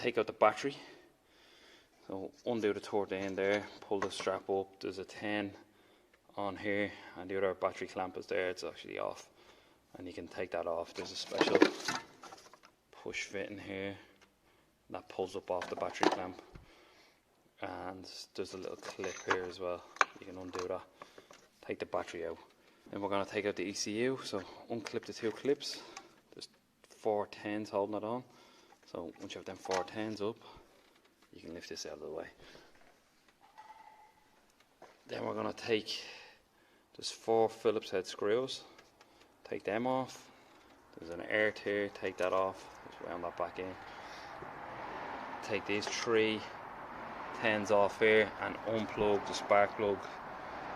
take out the battery. So undo the third end there, pull the strap up. There's a 10 on here, and the other battery clamp is there. It's actually off, and you can take that off. There's a special push fit in here that pulls up off the battery clamp, and there's a little clip here as well. You can undo that, take the battery out. Then we're going to take out the ECU. So unclip the 2 clips. There's 4 10s holding it on. So once you have them 4 10s up, you can lift this out of the way. Then we're going to take, there's 4 Phillips head screws. Take them off. There's an earth here, take that off. Just round that back in. Take these 3 10s off here and unplug the spark plug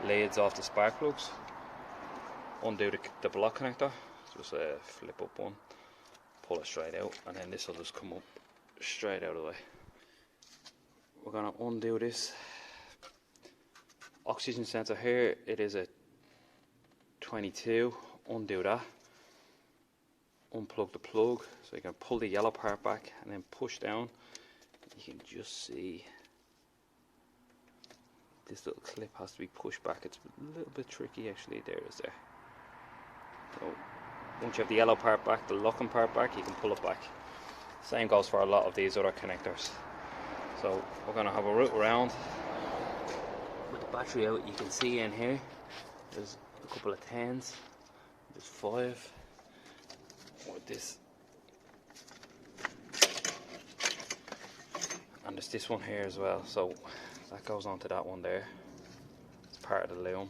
leads off the spark plugs. Undo the block connector, just a flip up one, pull it straight out, and then this will just come up straight out of the way. We're going to undo this oxygen sensor here. It is a 22. Undo that, unplug the plug, so you can pull the yellow part back and then push down. You can just see this little clip has to be pushed back. It's a little bit tricky actually. There is there. So once you have the yellow part back, the locking part back, you can pull it back. Same goes for a lot of these other connectors. So we're going to have a route around with the battery out. You can see in here there's a couple of 10s. There's 5 with this, and there's this one here as well. So that goes onto that one there. It's part of the loom.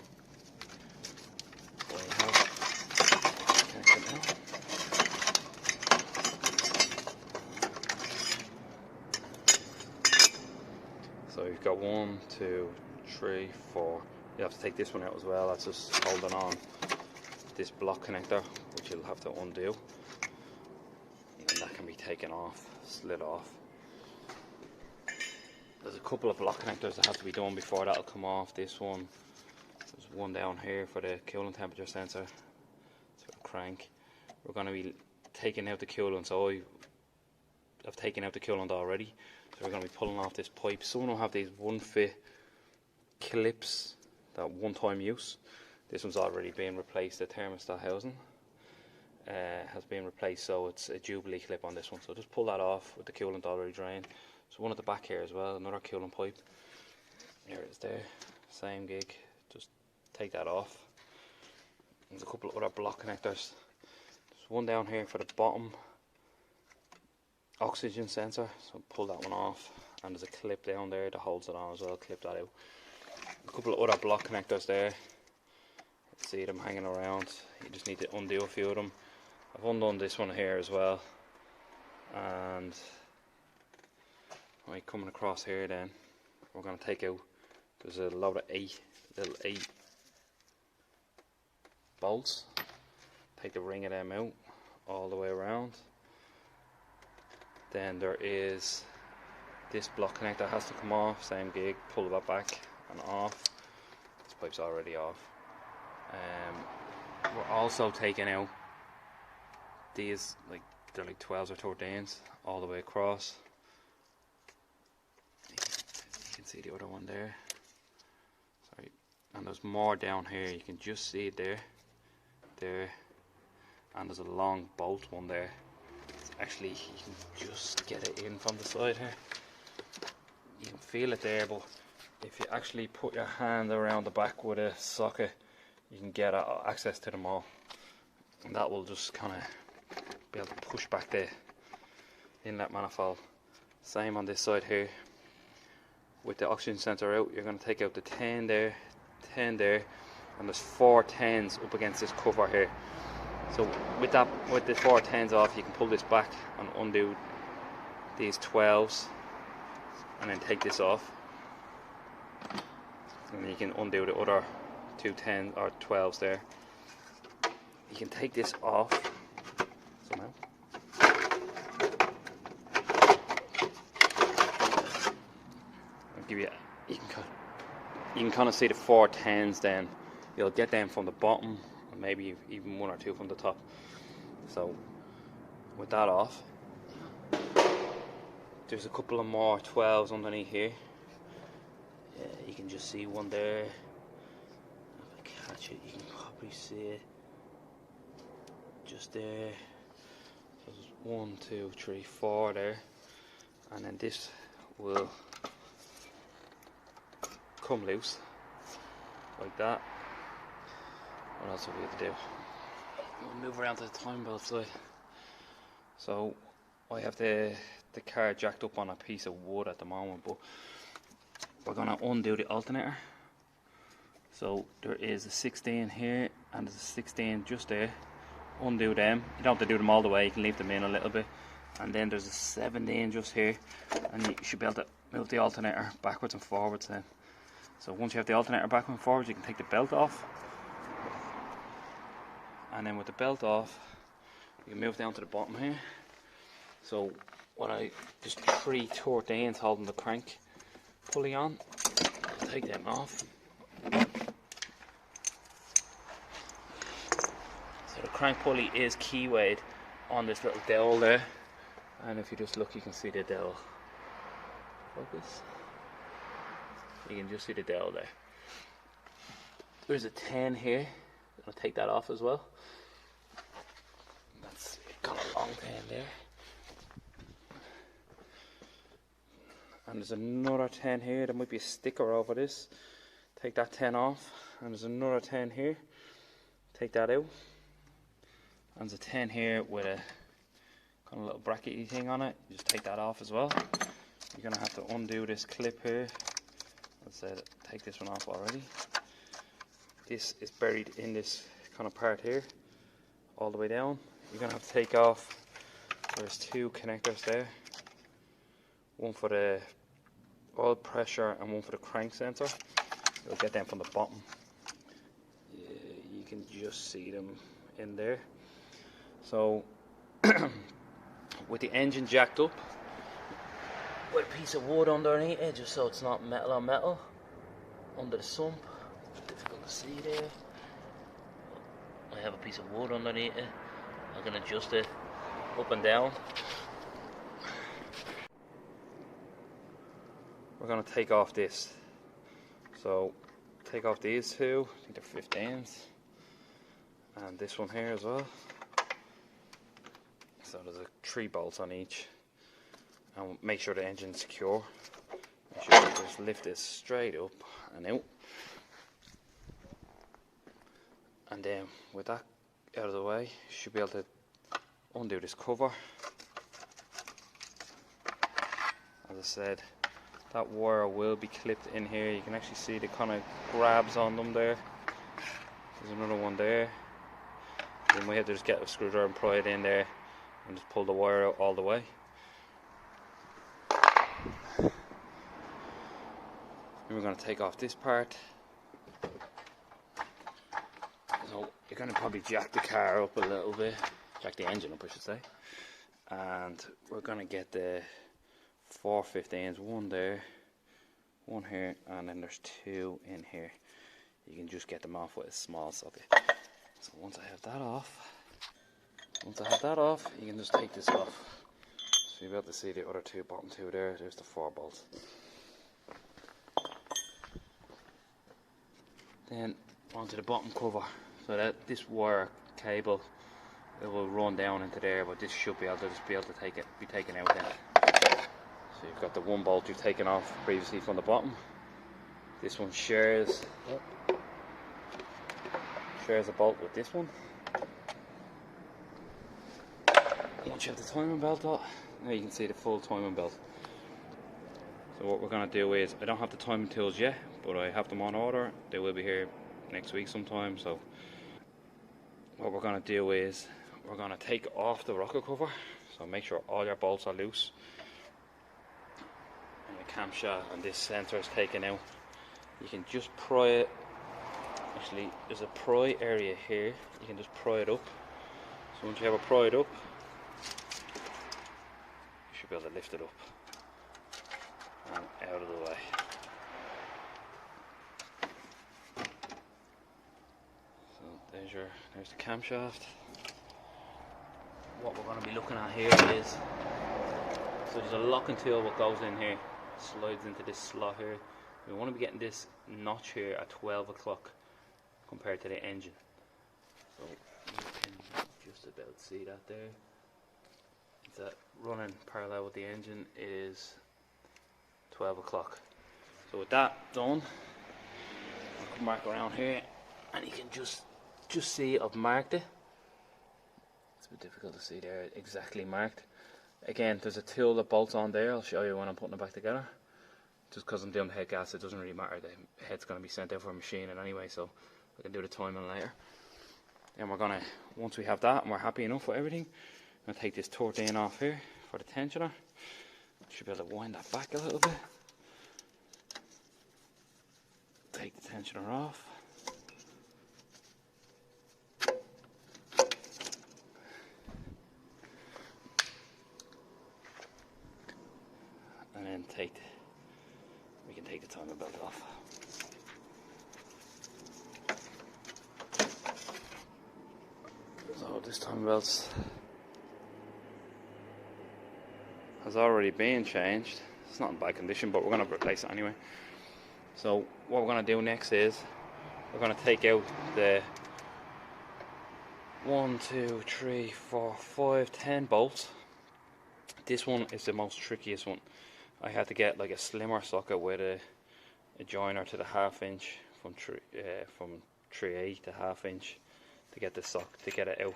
So you've got 1, 2, 3, 4. You have to take this one out as well. That's just holding on this block connector, which you'll have to undo, and then that can be taken off, slid off. There's a couple of block connectors that have to be done before that'll come off. This one, there's one down here for the coolant temperature sensor. It's a crank. We're going to be taking out the coolant, so I've taken out the coolant already. So we're going to be pulling off this pipe. Some will have these 1-fit clips, that one-time use. This one's already been replaced. The thermostat housing has been replaced, so it's a Jubilee clip on this one. So just pull that off with the coolant already drained. So one at the back here as well, another coolant pipe. There it is there, same gig. Just take that off. There's a couple of other block connectors. There's one down here for the bottom oxygen sensor, so pull that one off, and there's a clip down there that holds it on as well. Clip that out. A couple of other block connectors there. See them hanging around. You just need to undo a few of them. I've undone this one here as well, and right, coming across here then we're going to take out, there's a load of 8 bolts. Take the ring of them out all the way around. Then there is this block connector has to come off, same gig, pull that back and off. This pipe's already off. We're also taking out these, they're like 12s or 13s all the way across. You can see the other one there. Sorry, and there's more down here. You can just see it there, and there's a long bolt one there. Actually, you can just get it in from the side here. You can feel it there, but if you actually put your hand around the back with a socket, you can get access to them all, and that will just kind of be able to push back the inlet manifold. Same on this side here. With the oxygen sensor out, you're going to take out the 10 there, 10 there, and there's 4 10s up against this cover here. So with the 4 10s off, you can pull this back and undo these 12s, and then take this off, and then you can undo the other 2 10s or 12s there. You can take this off somehow. I'll give you. You can kind of see the 4 10s. Then you'll get them from the bottom, and maybe even 1 or 2 from the top. So with that off, there's a couple of more 12s underneath here. Yeah, you can just see one there. If I catch it, you can probably see it just there. So there's 1, 2, 3, 4 there, and then this will come loose like that. What else will we have to do? We'll move around to the time belt side. So I have the car jacked up on a piece of wood at the moment, but we're gonna undo the alternator. So there is a 16 here and there's a 16 just there. Undo them. You don't have to do them all the way, you can leave them in a little bit. And then there's a 17 just here, and you should be able to move the alternator backwards and forwards then. So once you have the alternator backwards and forwards, you can take the belt off. And then with the belt off, you can move down to the bottom here. So there's 3 13s holding the crank pulley on. I'll take them off. So the crank pulley is keywayed on this little dowel there, and if you just look, you can see the dowel. Focus. You can just see the dowel there. There's a 10 here. I'll take that off as well. That's got a long 10 there. And there's another 10 here. There might be a sticker over this. Take that 10 off. And there's another 10 here. Take that out. And there's a 10 here with a kind of little brackety thing on it. Just take that off as well. You're going to have to undo this clip here. As I said, take this one off already. This is buried in this kind of part here, all the way down. You're going to have to take off, there's 2 connectors there. One for the oil pressure and one for the crank sensor. You'll get them from the bottom. Yeah, you can just see them in there. So, with the engine jacked up, with a piece of wood underneath it, just so it's not metal on metal, under the sump. Difficult to see there. I have a piece of wood underneath it. I can adjust it up and down. We're going to take off this. So take off these 2. I think they're 15s, and this one here as well. So there's 3 bolts on each, and make sure the engine's secure. Make sure you just lift this straight up and out. And then with that out of the way, you should be able to undo this cover. As I said, that wire will be clipped in here. You can actually see the kind of grabs on them there. There's another one there. Then we have to just get a screwdriver and pry it in there and just pull the wire out all the way. Then we're going to take off this part. So you're going to probably jack the car up a little bit, jack the engine up I should say, and we're going to get the 4 15s, one there, one here, and then there's 2 in here. You can just get them off with a small socket. So once I have that off, you can just take this off. So you'll be able to see the other 2, bottom 2 there. There's the 4 bolts. Then onto the bottom cover. So that this wire cable, it will run down into there, but this should be able to be taken out then. So you've got the 1 bolt you've taken off previously from the bottom. This one shares a bolt with this one. Once you have the timing belt on, now you can see the full timing belt. So what we're going to do is, I don't have the timing tools yet, but I have them on order. They will be here next week sometime. So what we're going to do is, we're going to take off the rocker cover. So make sure all your bolts are loose. And the camshaft and this sensor is taken out. You can just pry it. Actually, there's a pry area here. You can just pry it up. So once you have it pried up, you should be able to lift it up and out of the way. So there's the camshaft. What we're going to be looking at here is So there's a locking tool what goes in here, slides into this slot here. We want to be getting this notch here at 12 o'clock compared to the engine. So you can just about see that there. That running parallel with the engine is 12 o'clock. So with that done, I'll come back around here and you can just see I've marked it. It's a bit difficult to see there, exactly marked. Again, there's a tool that bolts on there. I'll show you when I'm putting it back together. Just because I'm doing the head gasket, it doesn't really matter. The head's going to be sent out for a machine anyway, so I can do the timing later. Then we're gonna, once we have that and we're happy enough with everything, I'm going to take this 13 off here for the tensioner. Should be able to wind that back a little bit. Take the tensioner off. And then we can take the timing belt off. So this timing belt has already been changed. It's not in bad condition, but we're going to replace it anyway. So what we're going to do next is we're going to take out the 1, 2, 3, 4, 5, 10 bolts. This one is the most trickiest one. I had to get like a slimmer socket with a joiner to the 1/2 inch from 3/8 to 1/2 inch to get this socket, to get it out.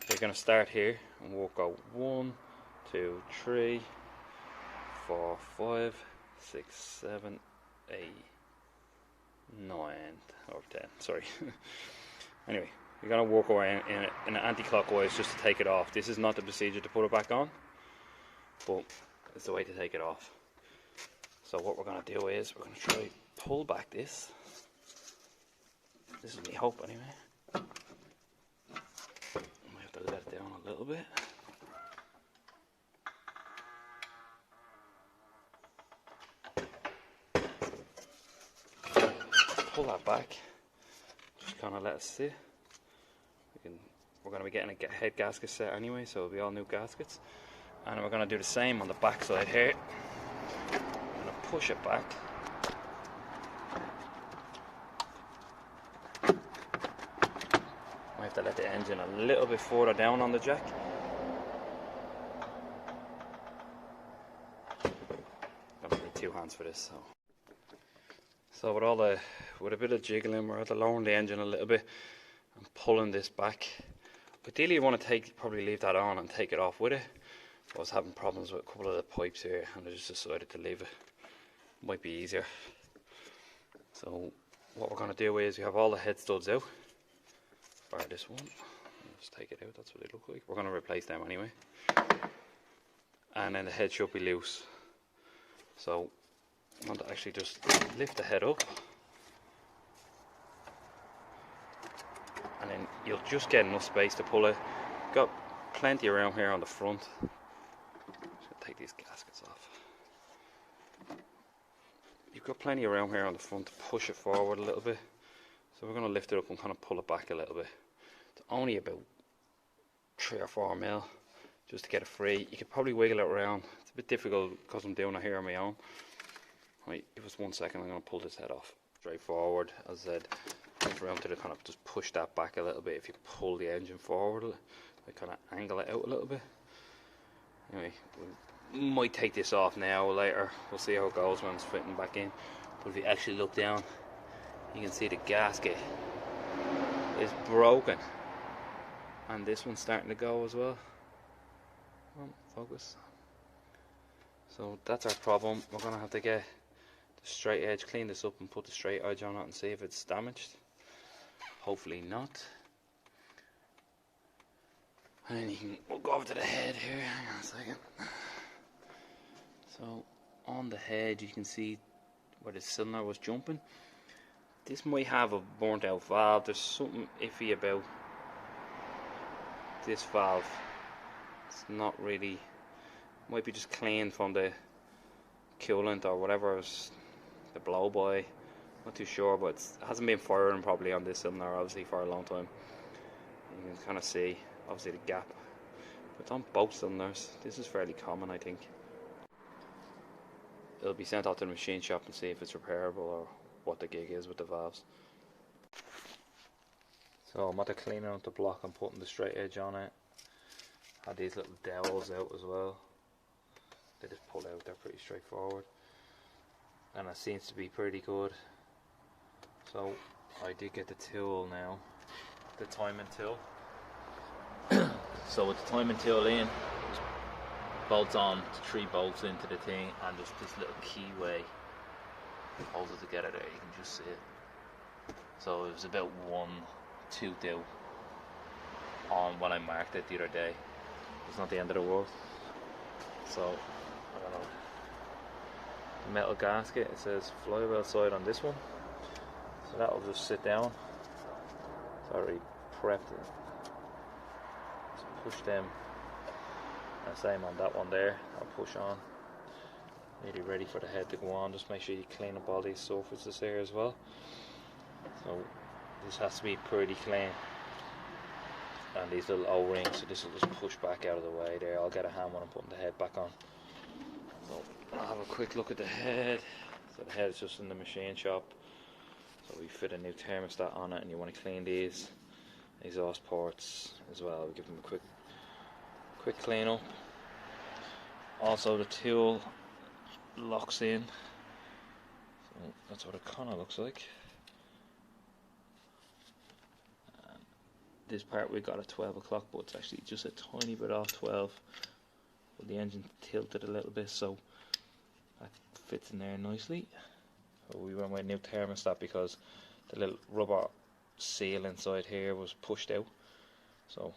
We're going to start here and we'll go 1, 2, 3, 4, 5, 6, 7, 8, 9 or 10. Sorry. Anyway, you're going to walk away in an anti-clockwise just to take it off. This is not the procedure to put it back on, but it's the way to take it off. So what we're going to do is we're going to try pull back this. This is my hope anyway. I might have to let it down a little bit. Pull that back. Just kind of let it sit. We're going to be getting a head gasket set anyway, so it'll be all new gaskets. And we're going to do the same on the back side here. I'm going to push it back. I have to let the engine a little bit further down on the jack. I'm going to need 2 hands for this. So with a bit of jiggling, we're lowering the engine a little bit and pulling this back. Ideally, you want to probably leave that on and take it off with it. I was having problems with a couple of the pipes here and I just decided to leave it. Might be easier. So what we're going to do is we have all the head studs out. Bar this one. Just take it out, that's what they look like. We're going to replace them anyway. And then the head should be loose. So I want to actually just lift the head up. And then you'll just get enough space to pull it. Got plenty around here on the front. Take these gaskets off. You've got plenty around here on the front to push it forward a little bit. So we're going to lift it up and kind of pull it back a little bit. It's only about 3 or 4 mil just to get it free. You could probably wiggle it around. It's a bit difficult because I'm doing it here on my own. Right, give us 1 second, I'm going to pull this head off. Straight forward, as I said, around to the kind of just push that back a little bit. If you pull the engine forward, I kind of angle it out a little bit. Anyway, we might take this off now or later. We'll see how it goes when it's fitting back in. But if you actually look down, you can see the gasket is broken. And this one's starting to go as well. Come on, focus. So that's our problem. We're going to have to get the straight edge, clean this up and put the straight edge on it and see if it's damaged. Hopefully not. And then we'll go over to the head here. Hang on a second. So on the head you can see where the cylinder was jumping. This might have a burnt out valve. There's something iffy about this valve. It's not really, might be just cleaned from the coolant or whatever, the blow by. Not too sure, but it hasn't been firing probably on this cylinder obviously for a long time. You can kind of see obviously the gap. But it's on both cylinders. This is fairly common, I think. it'll be sent out to the machine shop and see if it's repairable or what the gig is with the valves. So I'm at the cleaning out the block and putting the straight edge on it. Had these little dowels out as well. They just pull out, they're pretty straightforward. And it seems to be pretty good. So I did get the tool now, the timing tool. So with the timing tool in, just bolts on 3 bolts into the thing, and just this little keyway holds it together there, you can just see it. So it was about 1 tooth out on when I marked it the other day. It's not the end of the world. So, I don't know. The metal gasket, it says flywheel side on this one. So that'll just sit down. It's already prepped it. So push them. And same on that one there. I'll push on. Nearly ready for the head to go on. Just make sure you clean up all these surfaces there as well. So this has to be pretty clean. And these little O-rings, so this will just push back out of the way there. I'll get a hand when I'm putting the head back on. So I'll have a quick look at the head. So the head is just in the machine shop. So we fit a new thermostat on it, and you want to clean these exhaust ports as well. We give them a quick clean up. Also the tool locks in. So that's what it kind of looks like. This part we got at 12 o'clock, but it's actually just a tiny bit off 12. But the engine tilted a little bit, so that fits in there nicely. So we went with a new thermostat because the little rubber seal inside here was pushed out, so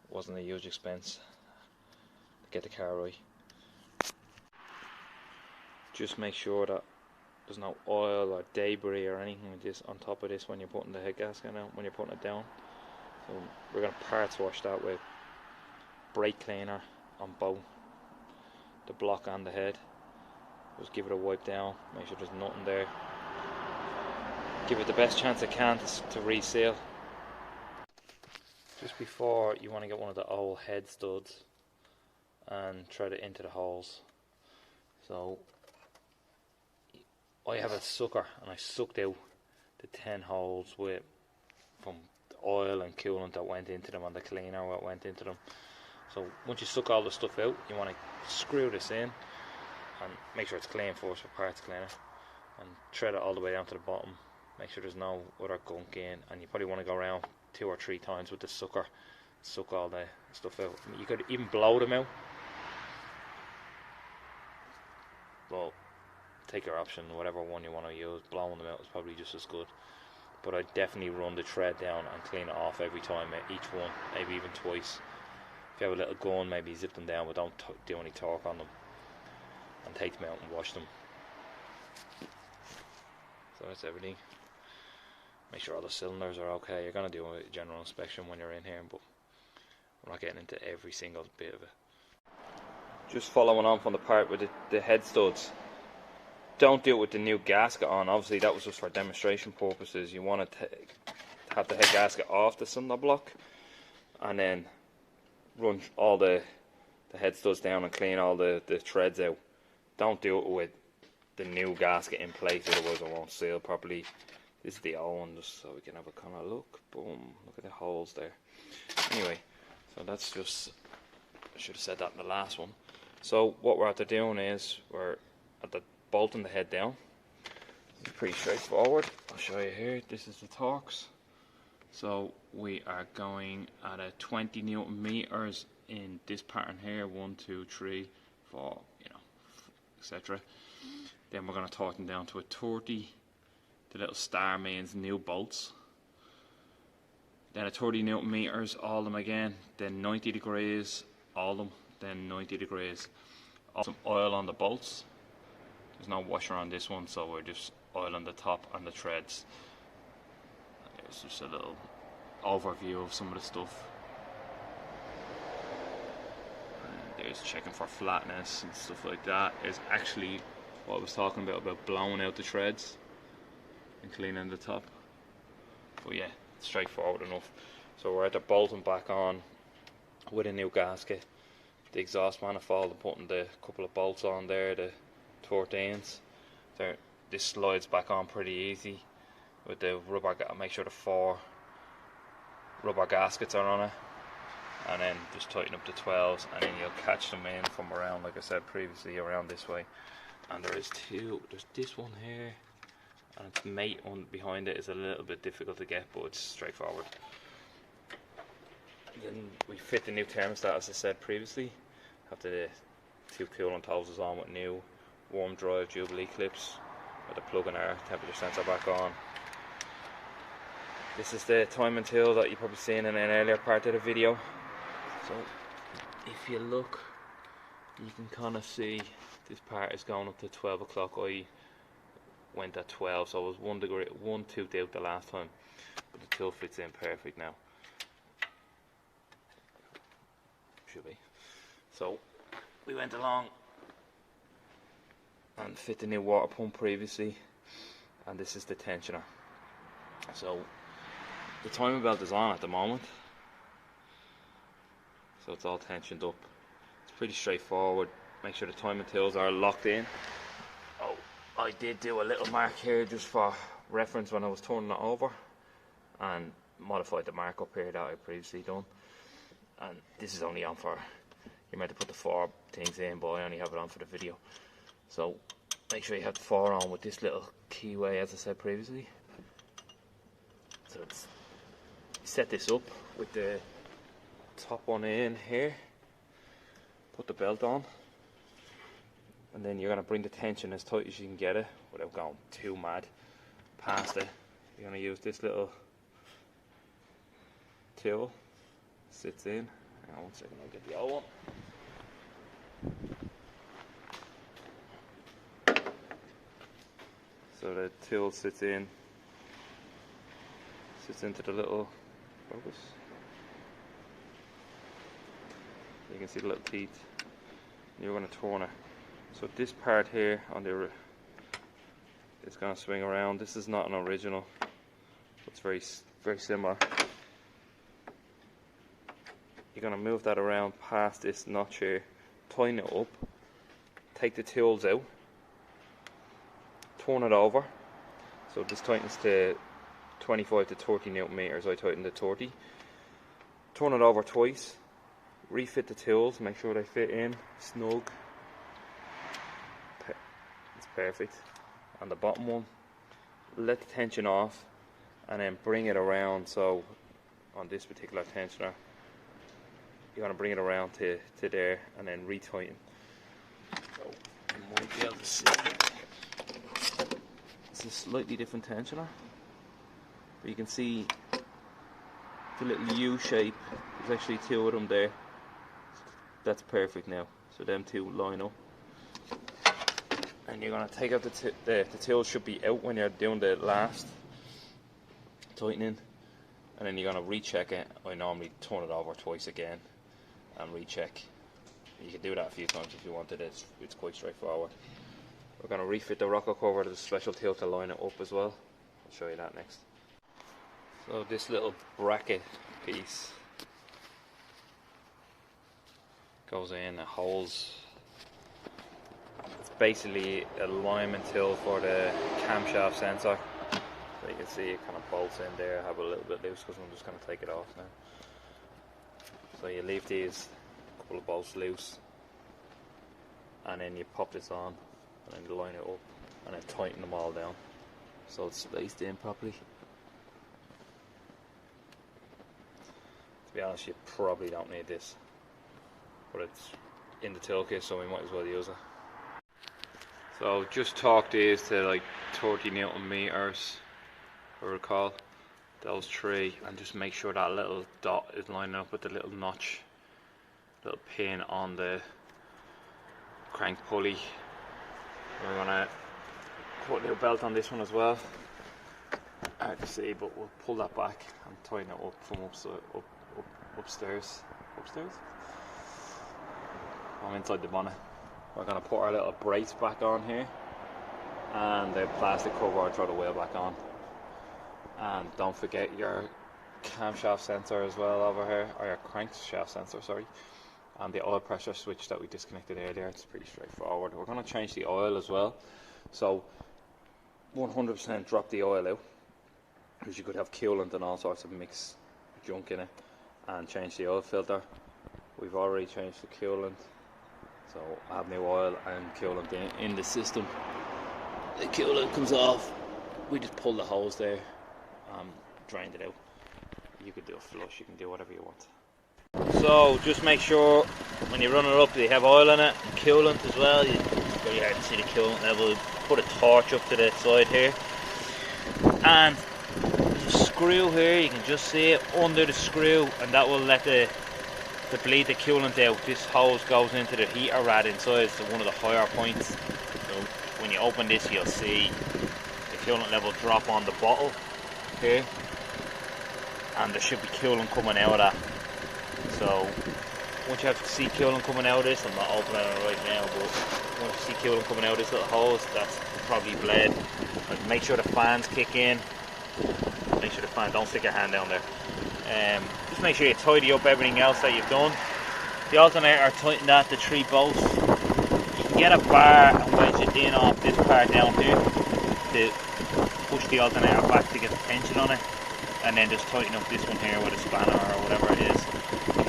it wasn't a huge expense to get the car right. Just make sure that there's no oil or debris or anything like this on top of this when you're putting the head gasket out, when you're putting it down. So we're going to parts wash that with brake cleaner on both the block and the head. Just give it a wipe down, make sure there's nothing there. Give it the best chance it can to reseal. Just before, you want to get one of the old head studs and thread it into the holes. So I have a sucker, and I sucked out the 10 holes from oil and coolant that went into them, and the cleaner what went into them. So once you suck all the stuff out, you want to screw this in and make sure it's clean first with parts cleaner, and thread it all the way down to the bottom. Make sure there's no other gunk in, and you probably want to go around 2 or 3 times with the sucker, suck all the stuff out. You could even blow them out, well, take your option, whatever one you want to use. Blowing them out is probably just as good. But I definitely run the thread down and clean it off every time, each one, maybe even twice. If you have a little gun, maybe zip them down, but don't do any torque on them. And take them out and wash them. So that's everything. Make sure all the cylinders are okay. You're going to do a general inspection when you're in here, but we're not getting into every single bit of it. Just following on from the part with the head studs. Don't do it with the new gasket on. Obviously that was just for demonstration purposes. You want to have the head gasket off the cylinder block, and then run all the head studs down and clean all the threads out. Don't do it with the new gasket in place, otherwise it won't seal properly. This is the old one, just so we can have a kind of look. Boom, look at the holes there. Anyway, so that's just, I should have said that in the last one. So what we're after doing is we're at the bolting the head down. It's pretty straightforward. I'll show you here. This is the Torx. So we are going at a 20 Newton meters in this pattern here. 1, 2, 3, 4, etc. Then we're going to tighten down to a 30. The little star means new bolts. Then a 30 Newton meters, all of them again. Then 90 degrees, all of them. Then 90 degrees. Some oil on the bolts. There's no washer on this one, so we're just oiling the top and the threads. There's just a little overview of some of the stuff. And there's checking for flatness and stuff like that. There's actually what I was talking about blowing out the threads and cleaning the top. But yeah, straightforward enough. So we're at the bolting back on with a new gasket, the exhaust manifold, and putting the couple of bolts on there, the 13s. This slides back on pretty easy with the rubber. Make sure the 4 rubber gaskets are on it, and then just tighten up the 12s, and then you'll catch them in from around, like I said previously, around this way. And there's this one here, and its mate on behind it is a little bit difficult to get, but it's straightforward. Then we fit the new thermostat, as I said previously. Have the 2 coolant hoses on with new warm drive Jubilee clips, with the plug-in our temperature sensor back on. This is the timing tool that you probably seen in an earlier part of the video. So if you look, you can kind of see this part is going up to 12 o'clock. I went at 12, so I was 1 tooth out the last time, but the tool fits in perfect now. Should be. So we went along and fit the new water pump previously, and this is the tensioner. So the timing belt is on at the moment, so it's all tensioned up. It's pretty straightforward. Make sure the timing tools are locked in. Oh, I did do a little mark here just for reference when I was turning it over, and modified the mark up here that I previously done. And this is only on for, you're meant to put the 4 things in, but I only have it on for the video. So make sure you have the 4 on with this little keyway, as I said previously. So it's set this up with the top one in here, put the belt on, and then you're going to bring the tension as tight as you can get it without going too mad past it. You're going to use this little tool, sits in. Hang on 1 second, I'll get the old one. So the tool sits into the little focus. You can see the little teeth. You're going to turn it. So this part here on the is going to swing around. This is not an original. It's very similar. You're going to move that around past this notch here, tighten it up, take the tools out, turn it over. So this tightens to 25 to 30 Newton meters. I tightened to 30. Turn it over twice, refit the tools, make sure they fit in snug. It's perfect. And the bottom one, let the tension off, and then bring it around. So on this particular tensioner, you're going to bring it around to there, and then retighten. So you might be able to see it's a slightly different tensioner, but you can see the little U shape. There's actually 2 of them there. That's perfect now. So them 2 line up, and you're going to take out the tool should be out when you're doing the last tightening, and then you're going to recheck it. I normally turn it over twice again and recheck. You can do that a few times if you wanted. It's quite straightforward. We're going to refit the rocker cover to the special tool to line it up as well. I'll show you that next. So this little bracket piece goes in, it holds. It's basically a alignment tool for the camshaft sensor. So you can see it kind of bolts in there. I have a little bit loose because I'm just going to take it off now. So you leave these couple of bolts loose, and then you pop this on, and then you line it up, and then tighten them all down so it's spaced in properly. To be honest, you probably don't need this, but it's in the toolkit, so we might as well use it. So just torque these to like 30 Newton meters, if I recall. Those 3, and just make sure that little dot is lining up with the little notch, little pin on the crank pulley. We're gonna put a new belt on this one as well. Hard to see, but we'll pull that back and tighten it up from upstairs. Upstairs? I'm inside the bonnet. We're gonna put our little brace back on here, and the plastic cover, throw the wheel back on. And don't forget your camshaft sensor as well over here, or your crankshaft sensor, sorry. and the oil pressure switch that we disconnected earlier. It's pretty straightforward. We're going to change the oil as well, so 100% drop the oil out, because you could have coolant and all sorts of mixed junk in it, and change the oil filter. We've already changed the coolant, so I have new oil and coolant in the system. The coolant comes off, we just pull the hose there, drained it out. You could do a flush, you can do whatever you want. So just make sure when you run it up you have oil in it, and coolant as well. It's very hard to see the coolant level. Put a torch up to the side here, and there's a screw here, you can just see it under the screw, and that will let the bleed the coolant out. This hose goes into the heater rad inside, so one of the higher points. So when you open this you'll see the coolant level drop on the bottle here, and there should be coolant coming out of that. So once you have to see coolant coming out of this, I'm not opening it right now, but once you see coolant coming out of this little hose, that's probably bled. And make sure the fans kick in. Make sure the fan, don't stick your hand down there. Just make sure you tidy up everything else that you've done. The alternator, tighten that, the 3 bolts. You can get a bar and wedge it in off this part down here to push the alternator back to get the tension on it, and then just tighten up this one here with a spanner or whatever it is.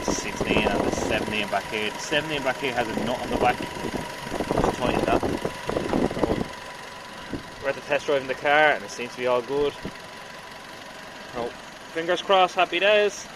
The 16 and the 17 back here. The 17 back here has a nut on the back. Just tighten that. We're at the test drive in the car and it seems to be all good. So, fingers crossed, happy days.